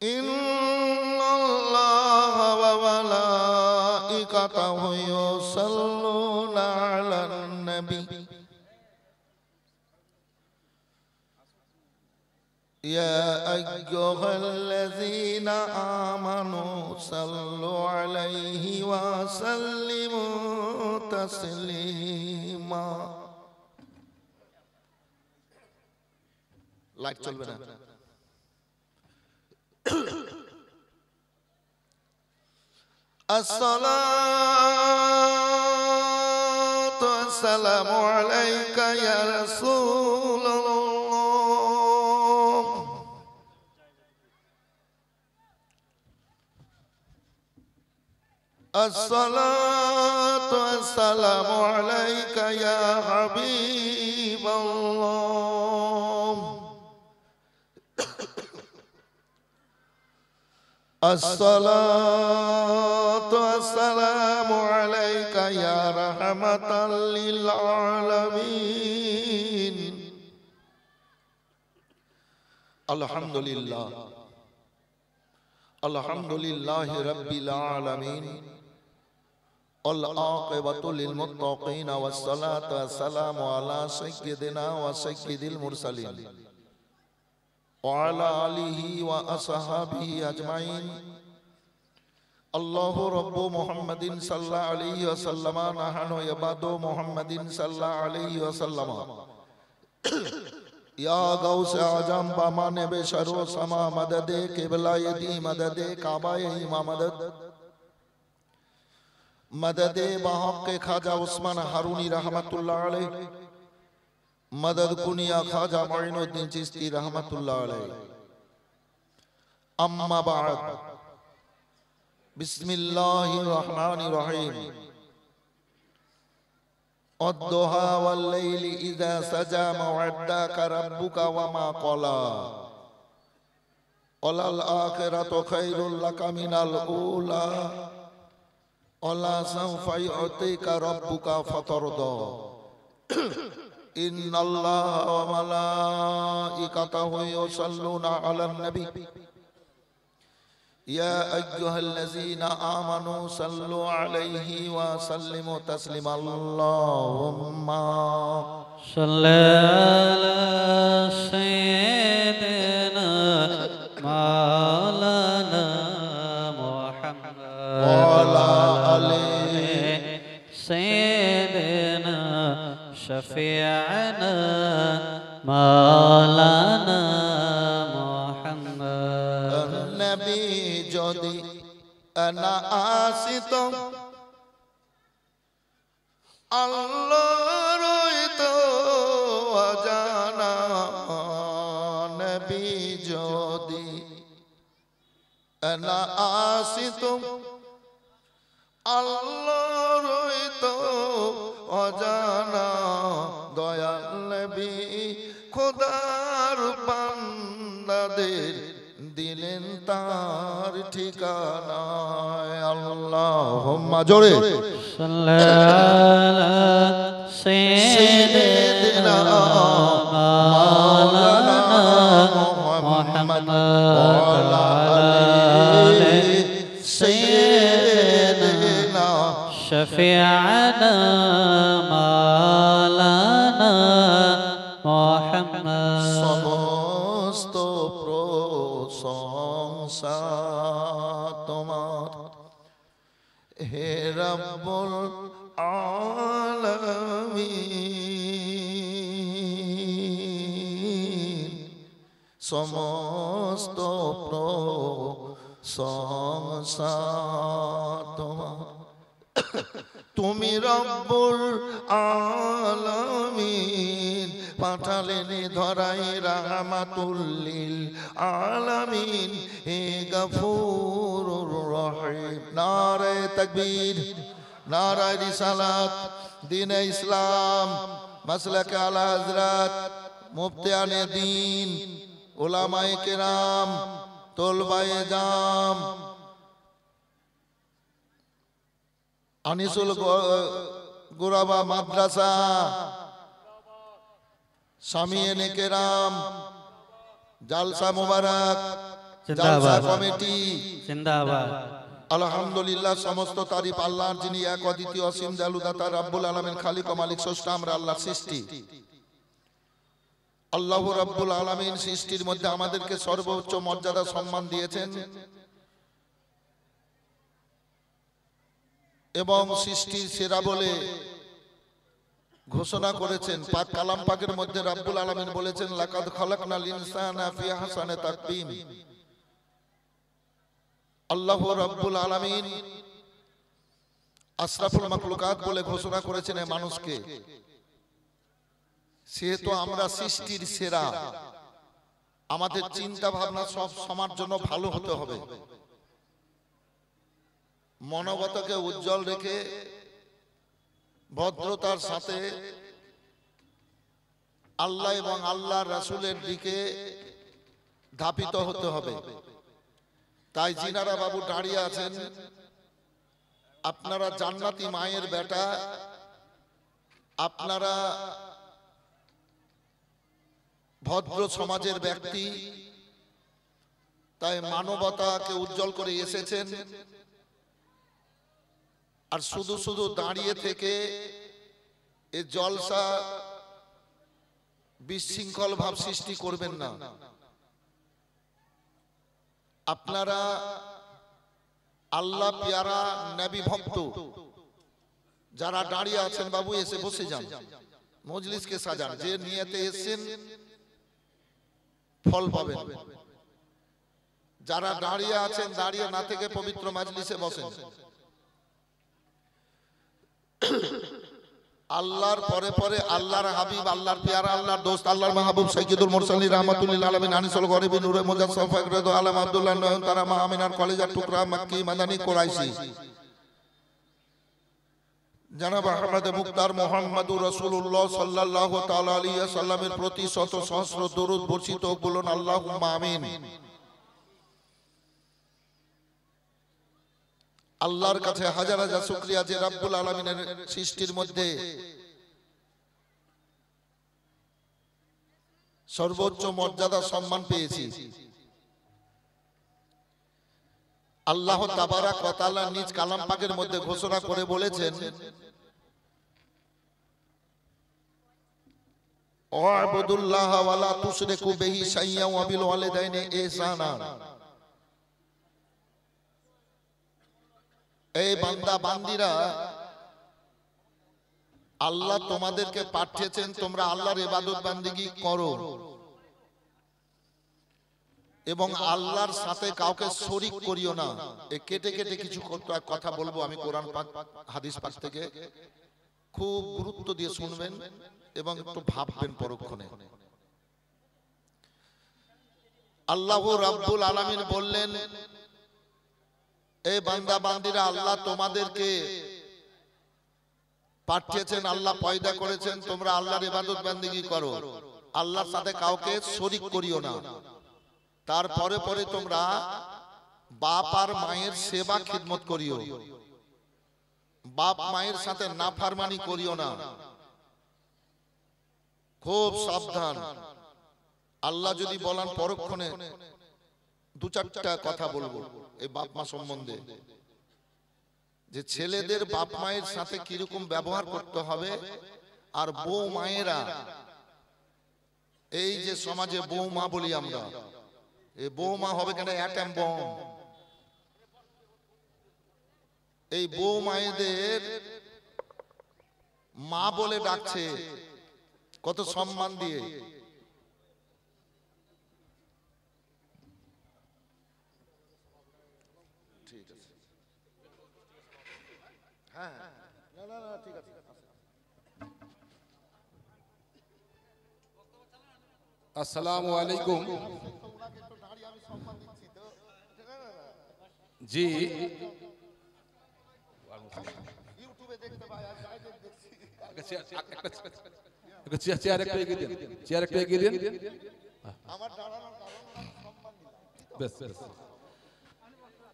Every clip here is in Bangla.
Innallaha wa malaikatahu yusalluna 'alan nabi ya ayyuhalladzina amanu sallu 'alaihi wa sallimu taslima. Light চলবে না। আসসালাতু ওয়াসসালামু আলাইকা ইয়া রাসূলুল্লাহ। আসসালাতু ওয়াসসালামু আলাইকা ইয়া হাবিবাল্লাহ। আসসালাতু ওয়াসসালামু আলাইকা ইয়া রাহমাতাল লিল আলামিন। আলহামদুলিল্লাহ আলহামদুলিল্লাহি রাব্বিল আলামিন ওয়াল আকিবাতু লিল মুত্তাকিন ওয়াস সালাতু ওয়াস সালামু আলা সাইয়্যিদিনা ওয়া সাইয়্যিদিল মুরসালিন وعلى آله وأصحابه أجمعين. الله رب محمد صلى الله عليه وسلم نحن عباد محمد صلى الله عليه وسلم. يا غوث أعظم بامان بشر سما مدد قبلة يدي مدد كعبة مدد مدد بحق خواجہ عثمان हारूनी रहमतुल्लाह अलैह मदद कुनिया ख्वाजा मोइनुद्दीन चिश्ती रहमतुल्लाह अलैह। अम्मा बाद बिस्मिल्लाहिर रहमानिर रहीम। अद्दुहा वल लैलि इज़ा सजा मवद्दाका रब्बुका वमा क़ला वलल आखिरतु खैरुल लका मिनल ऊला वला सौफा यु'tika रब्बुका फतरदा। इन्नल्लाहा व मलाइकतहु युसल्लूना अलन नबी या अय्युहल्लज़ीना आमनू सल्लु अलैहि व सल्लिमू तस्लीमा। अल्लाहुम्मा सल्लि अला सय्यिदिना मौलाना मुहम्मद व अला आलि सय्यिदिना शफीअना मौलाना मुहम्मद। नबी जोदी अना आसित अल्लाह रोइतो अजाना। नबी जोदी अना आसित अल्लाह रोइतो अजाना। दयाल नबी खुदार बान्दाদের দিলেন তার ঠিকানা। আল্লাহুম্মা জোরে সাল্লাল্লাহু সাইয়্যিদিনা মাওলানা মুহাম্মদ ওয়া আলি সাইয়্যিদিনা শফিআনা মাওলানা মুহাম্মদ। সমস্ত প্রশংসা তোমার হে রব্বুল আলামিন। সমস্ত প্রশংসা তোমার তুমি রব্বুল আলামিন। পাঠালেন ধরাই রাহমাতুল লিল আলামিন হে গফুরুর রহিম। নারে তাকবীর নারে রিসালাত দ্বীনে ইসলাম মাসলাকে আলা হযরত মুফতিয়ানে দ্বীন উলামায়ে কেরাম তোলবায়ে জাম আনিসুল গুরাবা মাদ্রাসা সামিয়েনে কেরাম জালসা মুবারক জালসা কমিটি জিন্দাবাদ। আলহামদুলিল্লাহ, সমস্ত তারিফ আল্লাহর, যিনি এক অদ্বিতীয় অসীম দয়ালু দাতা রাব্বুল আলামিন, খালিক ও মালিক স্রষ্টা, আমরা আল্লাহর সৃষ্টি। আল্লাহ রাব্বুল আলামিন সৃষ্টির মধ্যে আমাদেরকে সর্বোচ্চ মর্যাদা সম্মান দিয়েছেন এবং সৃষ্টির সেরা বলে ঘোষণা করেছেন। পাক কালাম পাকের মধ্যে রাব্বুল আলামিন বলেছেন, লাকাদ খালাকনাল ইনসানা ফি আহসানি তাকওয়িম। আল্লাহ রাব্বুল আলামিন আশরাফুল মাখলুকাত বলে ঘোষণা করেছেন এই মানুষকে। সেহেতু আমরা সৃষ্টির সেরা, আমাদের চিন্তা ভাবনা সব সমাজ জন্য ভালো হতে হবে। মনোগতকে উজ্জ্বল রেখে ভদ্রতার সাথে আল্লাহ এবং আল্লাহর রাসূলের দিকে ধাপিত হতে হবে। তাই জিনারা বাবু দাঁড়িয়ে আছেন, আপনারা জান্নাতি মায়ের বেটা, আপনারা ভদ্র সমাজের ব্যক্তি, তাই মানবতাকে উজ্জ্বল করে এসেছেন। আর শুধু শুধু দাঁড়িয়ে থেকে এই জলসা বিশৃঙ্খল ভাব সৃষ্টি করবেন না। আপনারা আল্লাহ পিয়ারা নবী ভক্ত যারা দাঁড়িয়ে আছেন, বাবু এসে বসে যান, মজলিসকে সাজান। যে নিয়তে এসেছেন ফল পাবেন। যারা দাঁড়িয়ে আছেন, দাঁড়িয়ে না থেকে পবিত্র মজলিসে বসেন। আল্লাহর পরে পরে আল্লাহর হাবিব, আল্লাহর পিয়ারা, আল্লাহর দোস্ত, আল্লাহর মাহবুব সাইয়্যিদুল মুরসালিন রাহমাতুল লিল আলামিন আনিসুল গরিবিন নূরে মুজাসসাফ ফাকরাদু আলম আব্দুল্লাহ নয়নতারা মা আমিনার কলেজার টুকরা মক্কি মাদানী কুরাইশি জনাব আহমদ মুখতার মুহাম্মদুর রাসূলুল্লাহ সাল্লাল্লাহু তাআলা আলাইহি ওয়াসাল্লামের প্রতি শত সহস্র দরুদ বর্ষিত হোক, বলুন আল্লাহুম্মা আমিন। আল্লাহর কাছে হাজার হাজার শুকরিয়া যে রাব্বুল আলামিনের সৃষ্টির মধ্যে সর্বোচ্চ মর্যাদা সম্মান পেয়েছি। আল্লাহ তাবারাক ওয়া তাআলা নিজ কালাম পাকের মধ্যে ঘোষণা করে বলেছেন, ওয়া'বুদুল্লাহ ওয়া লা তুশরিকু বিহি শাইয়্যান ওয়া বিল ওয়ালিদাইনি ইহসানা। এই বান্দা বান্দিরা, আল্লাহ তোমাদেরকে পাঠিয়েছেন, তোমরা আল্লাহর ইবাদত বান্দিগি করো এবং আল্লাহর সাথে কাউকে শরীক করিও না। এই কেটে কেটে কিছু কথা বলবো আমি কোরআন পাক হাদিস পাক থেকে, খুব গুরুত্ব দিয়ে শুনবেন এবং একটু ভাববেন পরক্ষণে। আল্লাহ রাব্বুল আলামিন বললেন, এই বান্দা বান্দিরা, আল্লাহ তোমাদেরকে পাঠিয়েছেন, আল্লাহ পয়দা করেছেন, তোমরা আল্লাহর ইবাদত বান্দিগি করো, আল্লাহর সাথে কাউকে শরীক করিও না। তারপরে পরে তোমরা বাপ আর মায়ের সেবা খিদমত করিও, বাপ মায়ের সাথে নাফরমানি করিও না। খুব সাবধান। আল্লাহ যদি বলেন পরক্ষণে দু চারটা কথা বলবো এই বাপ মা সম্বন্ধে, যে ছেলেদের বাপ মায়ের সাথে কিরকম ব্যবহার করতে হবে। আর বউ মায়েরা, এই যে সমাজে বউ মা বলি আমরা, এই বউ মা হবে কেন অ্যাটম বম। এই বউ মায়েদের মা বলে ডাকছে কত সম্মান দিয়ে। ঠিক আছে, হ্যাঁ না ঠিক আছে। আসসালামু আলাইকুম। জি চেয়ার একটু এগিয়ে দিন, চেয়ার একটু এগিয়ে দিন।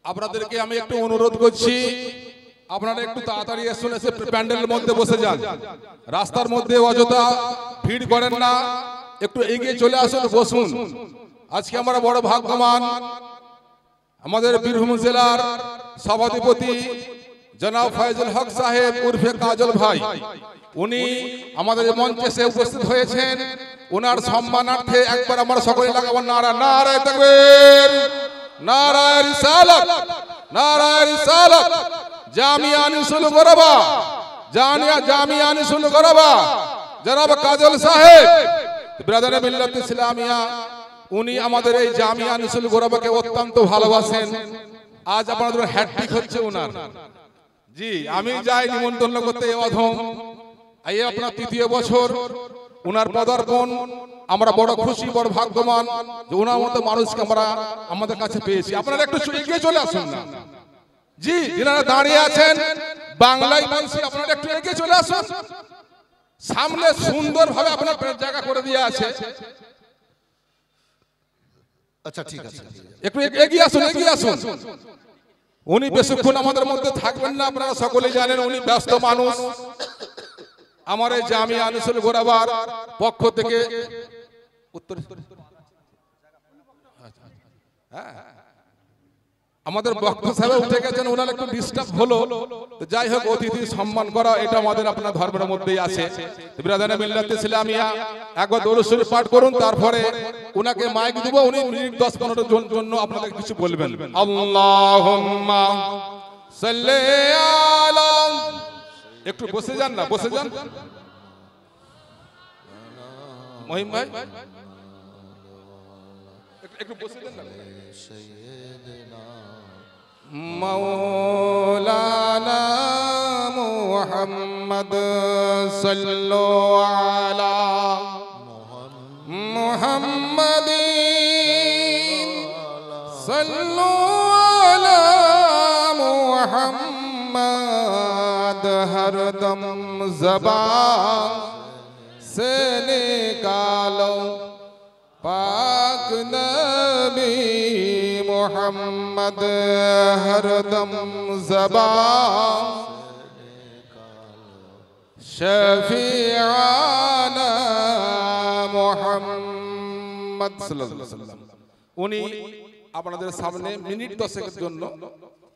আপনাদেরকে আমি একটু অনুরোধ করছি, আপনারা একটু তাড়াতাড়ি এসে প্যান্ডেলের মধ্যে বসে যান। রাস্তার মধ্যে অযথা ভিড় করেন না, একটু এগিয়ে চলে আসুন, বসুন। আজকে আমরা বড় ভাগ্যবান, আমাদের বীরভূম জেলার সভাধিপতি জনাব ফয়জুল হক সাহেব উর্ফে কাজল ভাই, উনি আমাদের মঞ্চে এসে উপস্থিত হয়েছেন। ওনার সম্মানার্থে একবার আমরা সকলে লাগাবো নারা, নারায়ে তাকবীর, নারায়ে রিসালাত, নারায়ে রিসালাত। জামিয়া আনিসুল গরাবা, জামিয়া আনিসুল গরাবা জনাব কাজল সাহেব, ব্রাদারে মিল্লাত ইসলামিয়া, উনি আমাদের এই জামিয়া আনিসুল গরাবাকে অত্যন্ত ভালোবাসেন। আজ আপনাদের হ্যাট্রিক হচ্ছে ওনার। জি, আমি যাই নিমন্ত্রণ করতে অধম, এই আপনার তৃতীয় বছর ওনার পদার্পণ। আমরা বড় খুশি, বড় ভাগ্যবান যে ওনার মতো মানুষকে আমরা আমাদের কাছে পেয়েছি। আপনারা একটু এগিয়ে চলে আসুন না। জি, যারা দাঁড়িয়ে আছেন বাংলায় বলছি, আপনারা একটু এগিয়ে চলে আসুন। সামনে সুন্দরভাবে আপনার জায়গা করে দিয়ে আছে। আচ্ছা ঠিক আছে, একটু এগিয়ে আসুন, এগিয়ে আসুন। উনি বেশিক্ষণ আমাদের মধ্যে থাকবেন না, আপনারা সকলেই জানেন উনি ব্যস্ত মানুষ। আমার এই জামিয়া আনিসুল গরাবার পক্ষ থেকে আমাদের বক্তা সাহেব উঠে গেছেন, ওনার একটু ডিস্টার্ব হলো। তো যাই হোক, অতিথি সম্মান করা এটা আমাদের আপনার ধর্মের মধ্যেই আছে। ব্রাদারে মিল্লাত ইসলামিয়া একবার দরুদ শরীফ পাঠ করুন, তারপরে উনাকে মাইক দিব, উনি মিনিট 10-15 জন্য আপনাদের কিছু বলবেন। আল্লাহুম্মা সাল্লি আলা, একটু বসে যান না, বসে যান মহিম ভাই, একটু বসে যান না। মাওলানা মুহাম্মদ সাল্লাল্লাহু আলা মুহাম্মাদিন সাল্লাল্লাহু আলা মুহাম্মদ, হরদম ज़बान से निकालो पाक नबी मोहम्मद, हरदम ज़बान शफीआना मोहम्मद सल्लल्लाहु अलैहि वसल्लम। উনি আপনাদের সামনে মিনিট 10 এর জন্য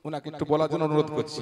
উনাকে একটু বলার জন্য অনুরোধ করছি।